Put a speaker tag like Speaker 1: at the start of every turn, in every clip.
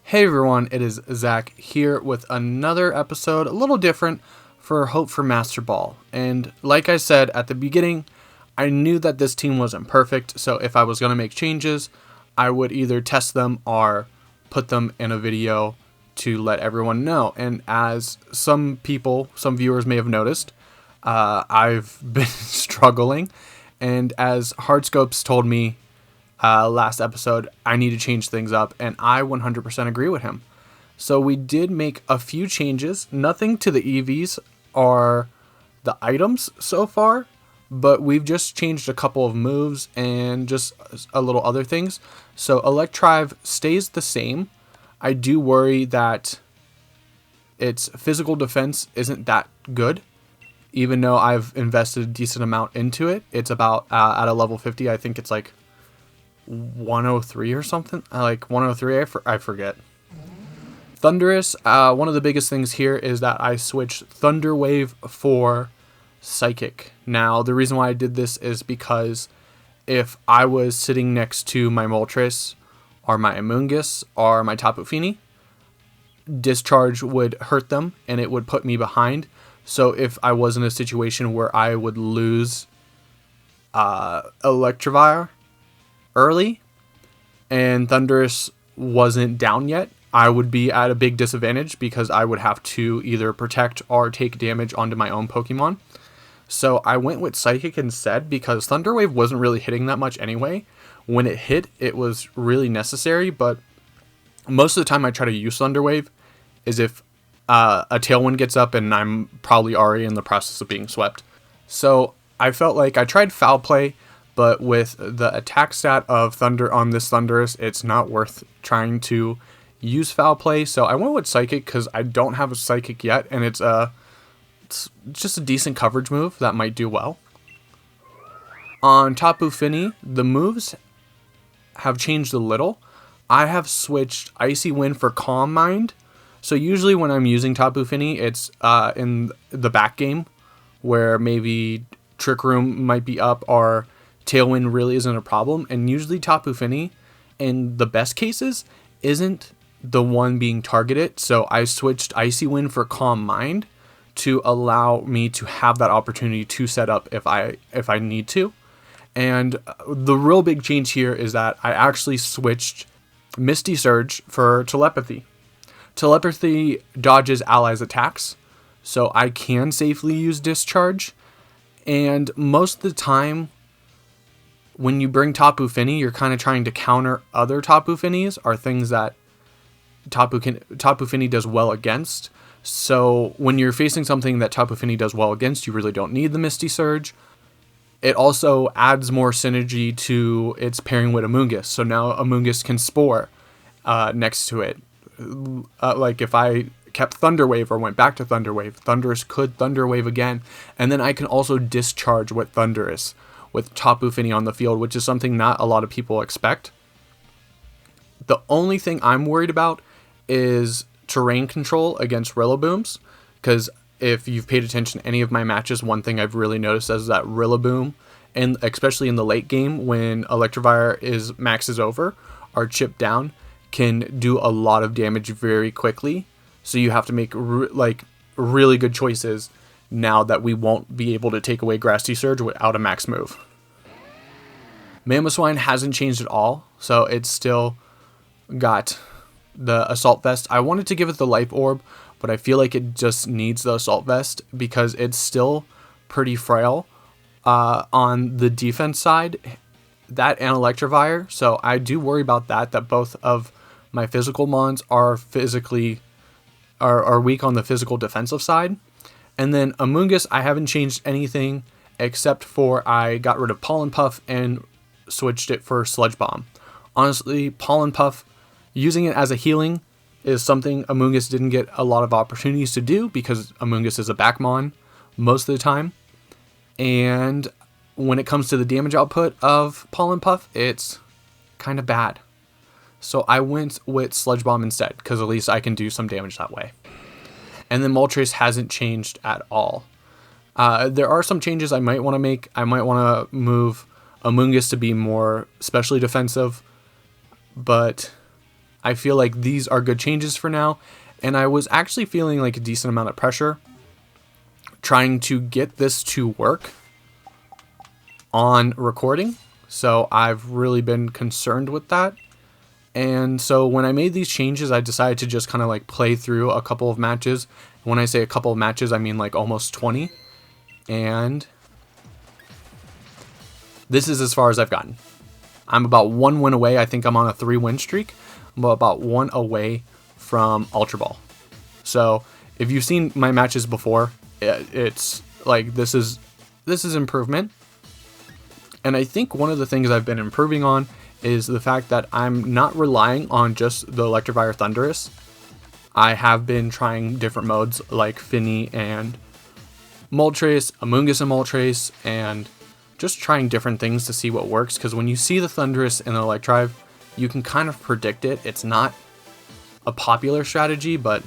Speaker 1: Hey everyone, it is Zach here with another episode, a little different for Hope for Master Ball. And like I said at the beginning, I knew that this team wasn't perfect, so if I was going to make changes, I would either test them or put them in a video to let everyone know. And as some viewers may have noticed, I've been struggling, and as Hardscopes told me last episode, I need to change things up, and I 100% agree with him. So we did make a few changes, nothing to the EVs or the items so far, but we've just changed a couple of moves and just a little other things. So Electivire stays the same. I do worry that its physical defense isn't that good, even though I've invested a decent amount into it. It's about at a level 50, I think it's like 103 or something, like 103. I forget. Thundurus. One of the biggest things here is that I switched Thunder Wave for Psychic. Now the reason why I did this is because if I was sitting next to my Moltres or my Amoonguss or my Tapu Fini, Discharge would hurt them and it would put me behind. So if I was in a situation where I would lose Electivire early and Thundurus wasn't down yet, I would be at a big disadvantage because I would have to either protect or take damage onto my own Pokemon. So I went with Psychic instead because Thunder Wave wasn't really hitting that much anyway. When it hit, it was really necessary, but most of the time I try to use Thunder Wave is if a Tailwind gets up and I'm probably already in the process of being swept. So I felt like I tried Foul Play, but with the attack stat of Thunder on this Thundurus, it's not worth trying to use Foul Play. So I went with Psychic because I don't have a Psychic yet, and it's just a decent coverage move that might do well. On Tapu Fini, the moves have changed a little. I have switched Icy Wind for Calm Mind. So usually when I'm using Tapu Fini, it's in the back game where maybe Trick Room might be up or Tailwind really isn't a problem, and usually Tapu Fini, in the best cases, isn't the one being targeted. So I switched Icy Wind for Calm Mind to allow me to have that opportunity to set up if I need to. And the real big change here is that I actually switched Misty Surge for Telepathy. Telepathy dodges allies' attacks, so I can safely use Discharge, and most of the time when you bring Tapu Fini, you're kind of trying to counter other Tapu Finis or things that Tapu Fini does well against. So when you're facing something that Tapu Fini does well against, you really don't need the Misty Surge. It also adds more synergy to its pairing with Amoonguss. So now Amoonguss can Spore next to it. Like if I kept Thunder Wave or went back to Thunder Wave, Thundurus could Thunder Wave again. And then I can also Discharge with Thundurus with Tapu Fini on the field, which is something not a lot of people expect. The only thing I'm worried about is terrain control against Rillabooms, because if you've paid attention to any of my matches, one thing I've really noticed is that Rillaboom, and especially in the late game when Electivire maxes over or chipped down, can do a lot of damage very quickly. So you have to make really good choices now that we won't be able to take away Grassy Surge without a max move. Mamoswine hasn't changed at all, so it's still got the Assault Vest. I wanted to give it the Life Orb, but I feel like it just needs the Assault Vest because it's still pretty frail on the defense side. That and Electivire, so I do worry about that both of my physical mons are weak on the physical defensive side. And then Amoonguss, I haven't changed anything except for I got rid of Pollen Puff and switched it for Sludge Bomb. Honestly, Pollen Puff, using it as a healing is something Amoonguss didn't get a lot of opportunities to do because Amoonguss is a backmon most of the time. And when it comes to the damage output of Pollen Puff, it's kind of bad. So I went with Sludge Bomb instead because at least I can do some damage that way. And then Moltres hasn't changed at all. There are some changes I might want to make. I might want to move Amoonguss to be more specially defensive, but I feel like these are good changes for now, and I was actually feeling like a decent amount of pressure trying to get this to work on recording. So I've really been concerned with that. And so when I made these changes, I decided to just kind of like play through a couple of matches. When I say a couple of matches, I mean like almost 20. And this is as far as I've gotten. I'm about 1 win away. I think I'm on a 3-win streak. I'm about 1 away from Ultra Ball. So if you've seen my matches before, it's like this is improvement. And I think one of the things I've been improving on is the fact that I'm not relying on just the Electivire Thundurus. I have been trying different modes like Finny and Moltres, Amoonguss and Moltres, and just trying different things to see what works. Because when you see the Thundurus in the Electivire, you can kind of predict it. It's not a popular strategy, but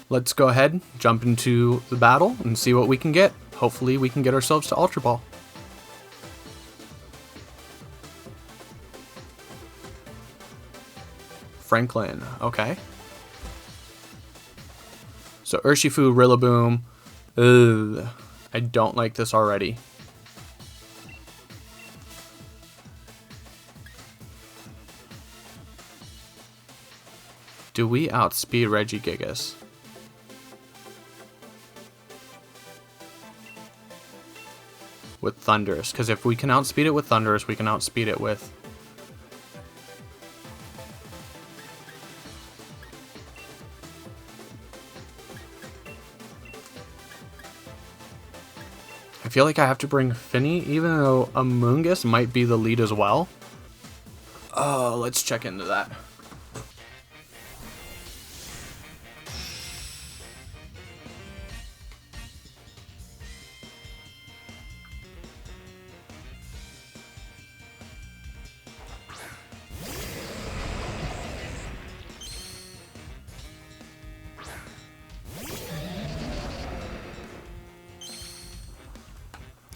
Speaker 1: let's go ahead, jump into the battle, and see what we can get. Hopefully we can get ourselves to Ultra Ball. Franklin, okay. So Urshifu, Rillaboom. Ugh, I don't like this already. Do we outspeed Regigigas? With Thundurus, because if we can outspeed it with Thundurus, we can outspeed it with... I feel like I have to bring Finny, even though Amoonguss might be the lead as well. Oh, let's check into that.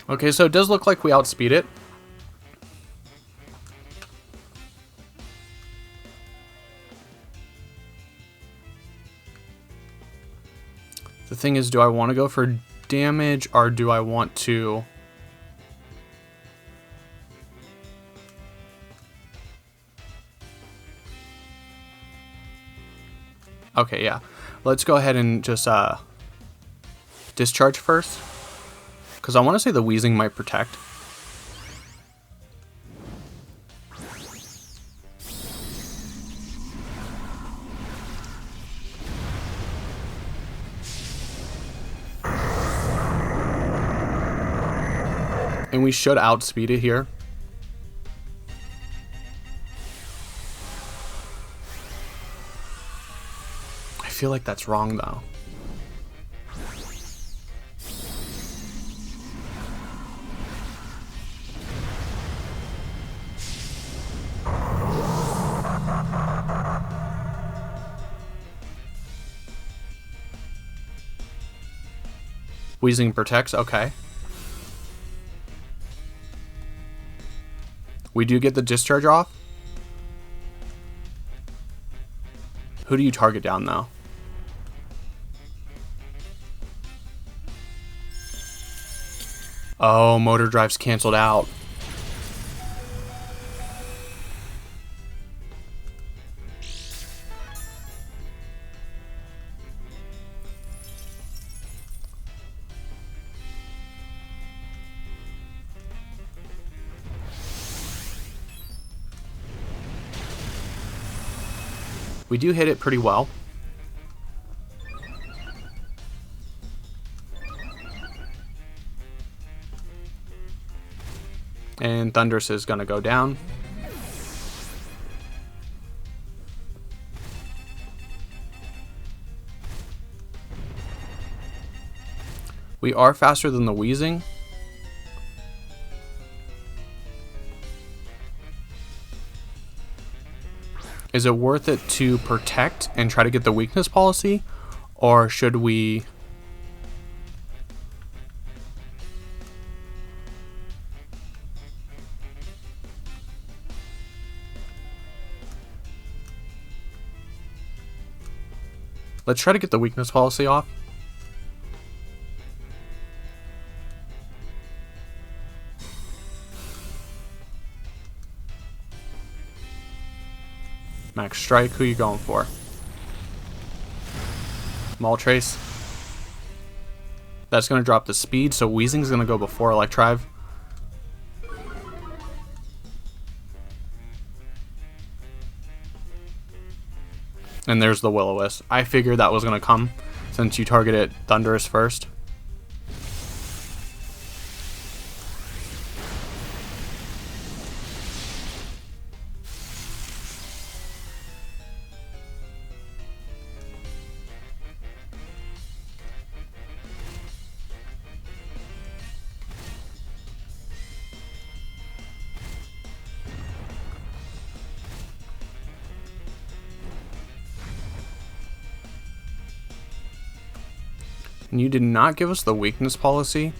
Speaker 1: Okay, so it does look like we outspeed it. The thing is, do I want to go for damage or do I want to... Okay, yeah. Let's go ahead and just discharge first. Because I want to say the Weezing might protect. And we should outspeed it here. I feel like that's wrong though. Weezing protects, okay. We do get the discharge off. Who do you target down though? Oh, Motor Drive's canceled out. We do hit it pretty well. And Thundurus is going to go down. We are faster than the Weezing. Is it worth it to protect and try to get the weakness policy? Or should we... Let's try to get the weakness policy off. Max Strike, who you going for? Moltres. That's going to drop the speed, so Weezing's going to go before Electivire. And there's the Will-O-Wisp. I figured that was going to come since you targeted Thundurus first. And you did not give us the weakness policy.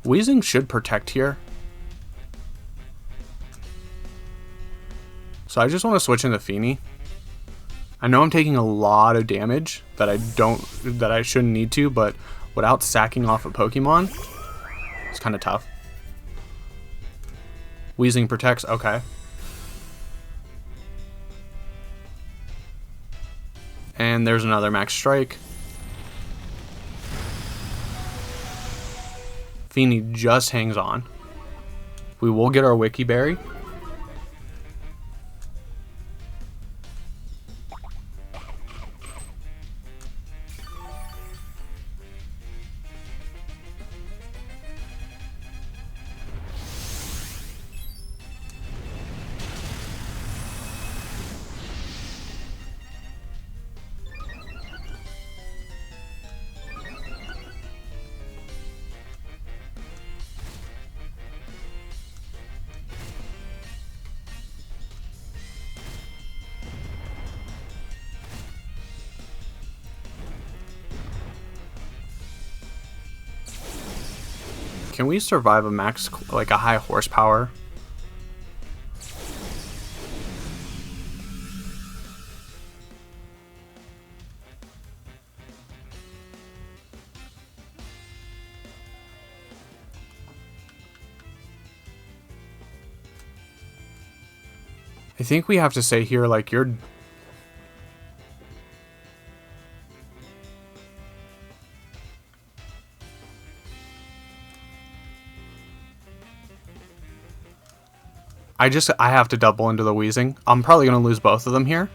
Speaker 1: Weezing should protect here. So I just want to switch into Feeny. I know I'm taking a lot of damage that I shouldn't need to, but without sacking off a Pokemon, it's kind of tough. Weezing protects, okay. And there's another Max Strike. Feeny just hangs on. We will get our Wiki Berry. Can we survive a max, like a high horsepower? I think we have to say here, like, you're... I have to double into the Weezing. I'm probably going to lose both of them here.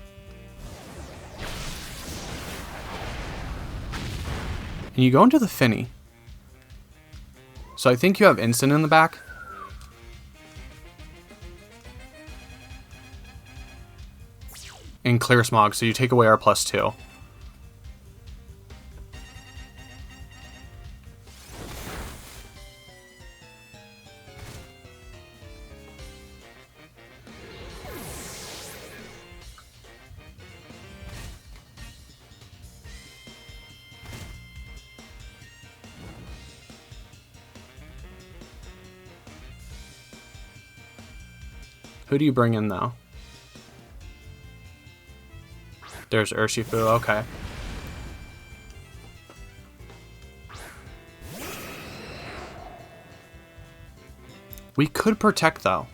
Speaker 1: And you go into the Finny. So I think you have Instant in the back. And Clear Smog, so you take away our +2. Who do you bring in, though? There's Urshifu, okay. We could protect, though.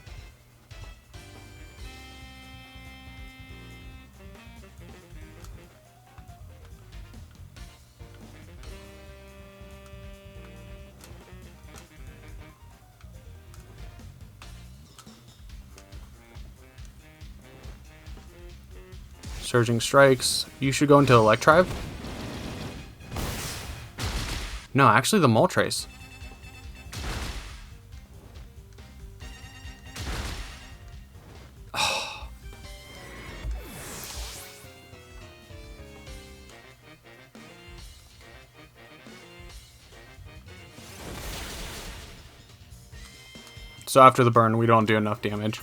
Speaker 1: Surging Strikes. You should go into Electivire. No, actually the Moltres. So after the burn, we don't do enough damage.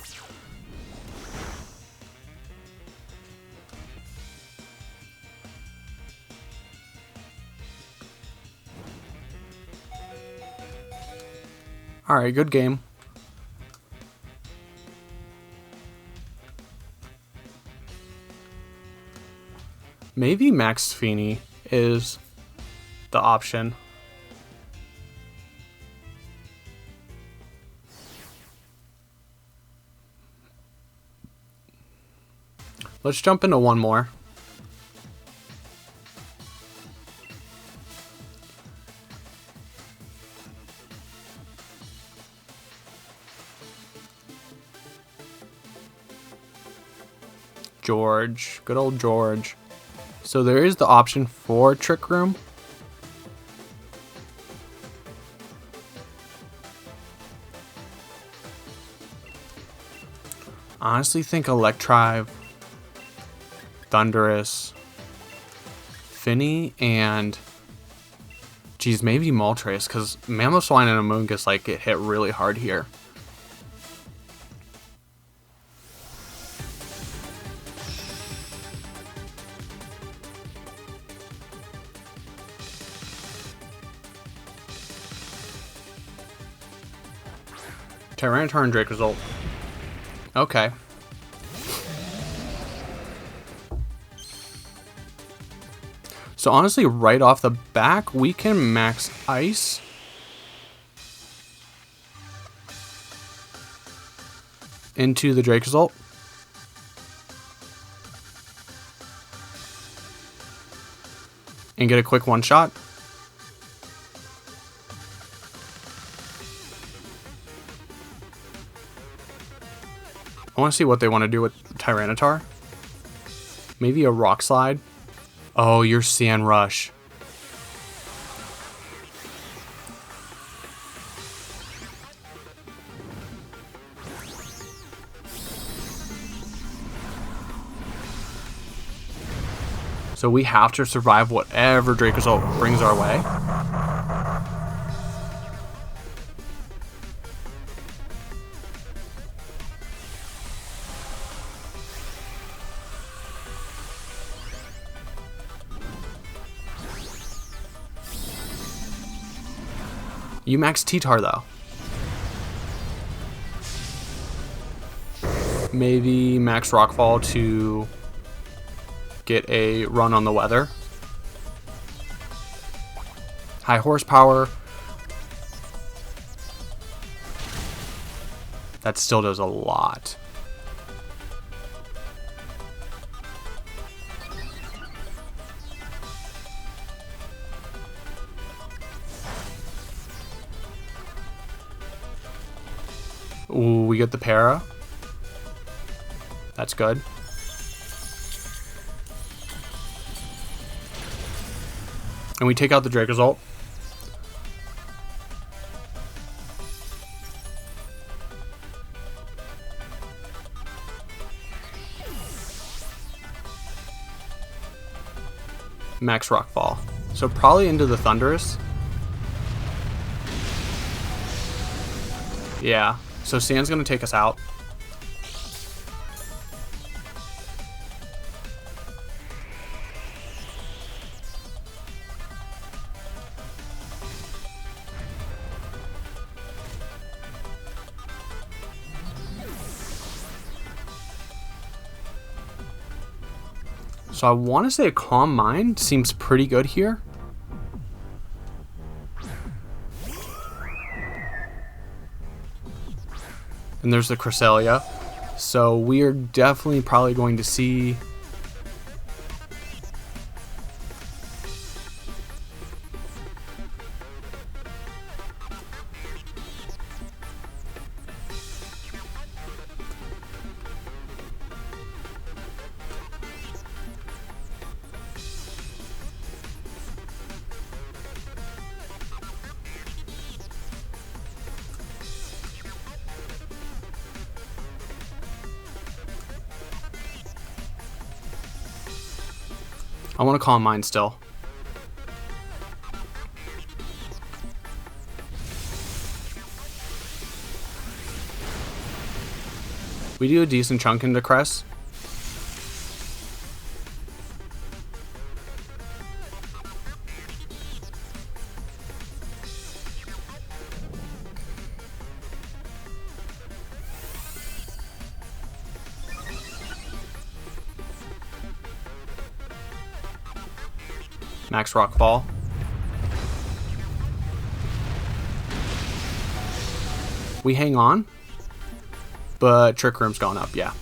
Speaker 1: Alright, good game. Maybe Max Fini is the option. Let's jump into one more. George, good old George. So there is the option for Trick Room. I honestly think Electivire, Thundurus, Finny, and geez, maybe Moltres, because Mamoswine and Amoonguss like get hit really hard here. Tyranitar and Dracozolt. Okay. So honestly, right off the back, we can max Ice. Into the Dracozolt. And get a quick one-shot. I want to see what they want to do with Tyranitar. Maybe a Rock Slide. Oh, your Sand Rush. So we have to survive whatever Dracozolt brings our way. You max T-Tar though. Maybe max Rockfall to get a run on the weather. High horsepower. That still does a lot. Ooh, we get the para. That's good. And we take out the Dracozolt. Max Rockfall. So probably into the Thundurus. Yeah. So Sand's gonna take us out. So I want to say a Calm Mind seems pretty good here. And there's the Cresselia. So we are definitely probably going to see I want to Calm Mind still. We do a decent chunk into Cress. Max Rock Fall. We hang on, but Trick Room's gone up, yeah.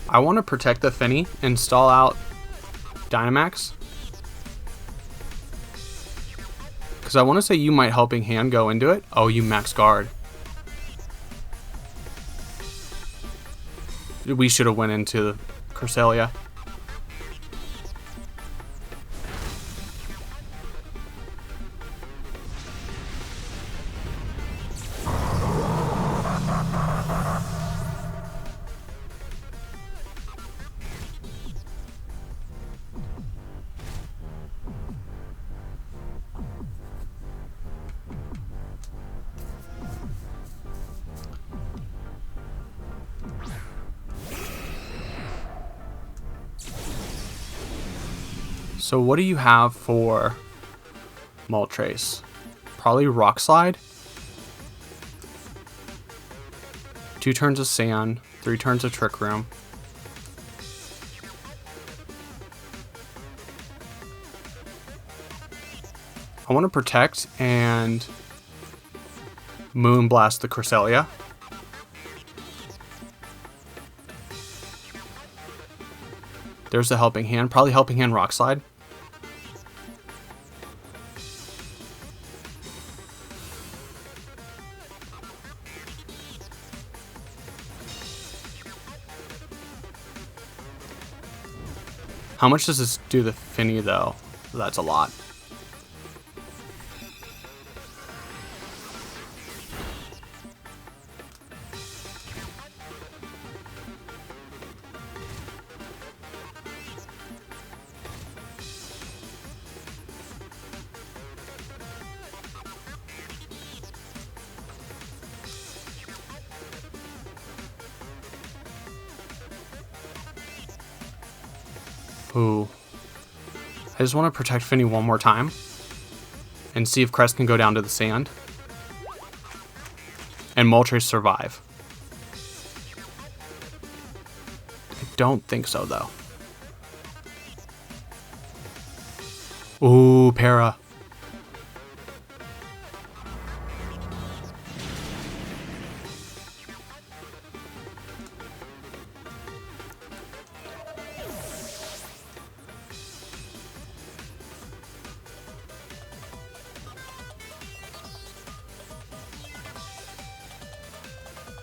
Speaker 1: I want to protect the Finny and stall out Dynamax. Because I want to say you might Helping Hand go into it. Oh, you max guard. We should have went into Cresselia. So what do you have for Moltres? Probably Rock Slide. 2 turns of Sand, 3 turns of Trick Room. I want to protect and Moonblast the Cresselia. There's the Helping Hand. Probably Helping Hand Rock Slide. How much does this do the Finny though? That's a lot. Ooh. I just want to protect Finny one more time and see if Crest can go down to the sand. And Moltres survive. I don't think so, though. Ooh, Para.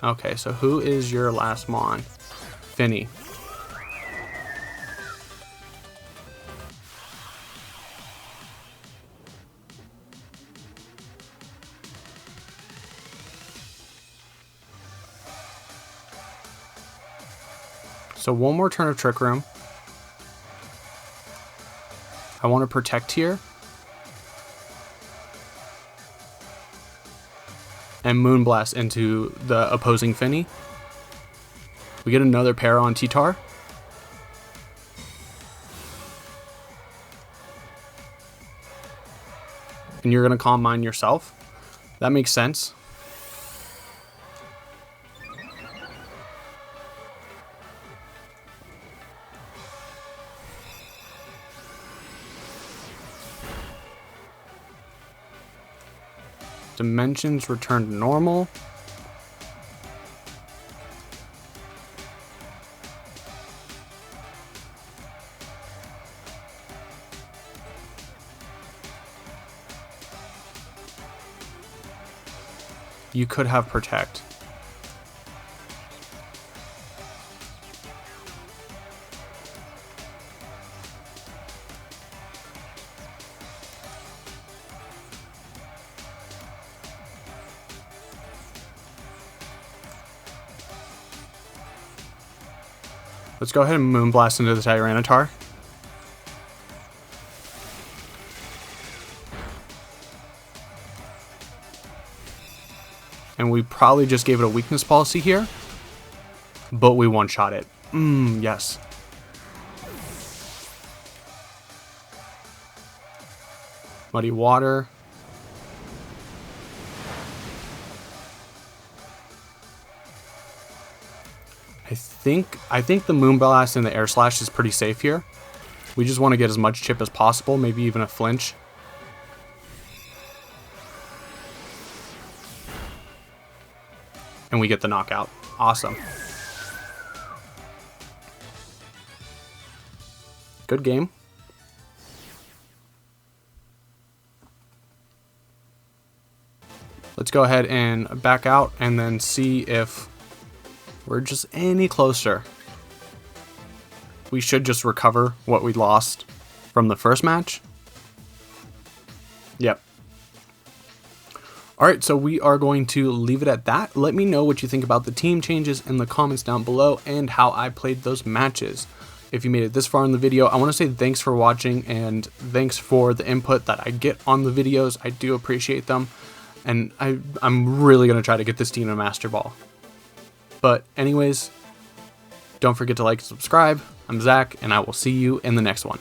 Speaker 1: Okay, so who is your last Mon? Finny. So one more turn of Trick Room. I want to protect here. And Moonblast into the opposing Finny. We get another pair on T-Tar. And you're going to Calm Mind yourself. That makes sense. Dimensions return to normal. You could have Protect. Let's go ahead and Moonblast into the Tyranitar. And we probably just gave it a weakness policy here. But we one-shot it. Yes. Muddy water. I think the Moonblast and the Air Slash is pretty safe here. We just want to get as much chip as possible, maybe even a flinch. And we get the knockout. Awesome. Good game. Let's go ahead and back out and then see if we're just any closer. We should just recover what we lost from the first match. Yep. Alright, so we are going to leave it at that. Let me know what you think about the team changes in the comments down below and how I played those matches. If you made it this far in the video, I want to say thanks for watching and thanks for the input that I get on the videos. I do appreciate them. And I'm really going to try to get this team a Master Ball. But anyways, don't forget to like and subscribe. I'm Zach, and I will see you in the next one.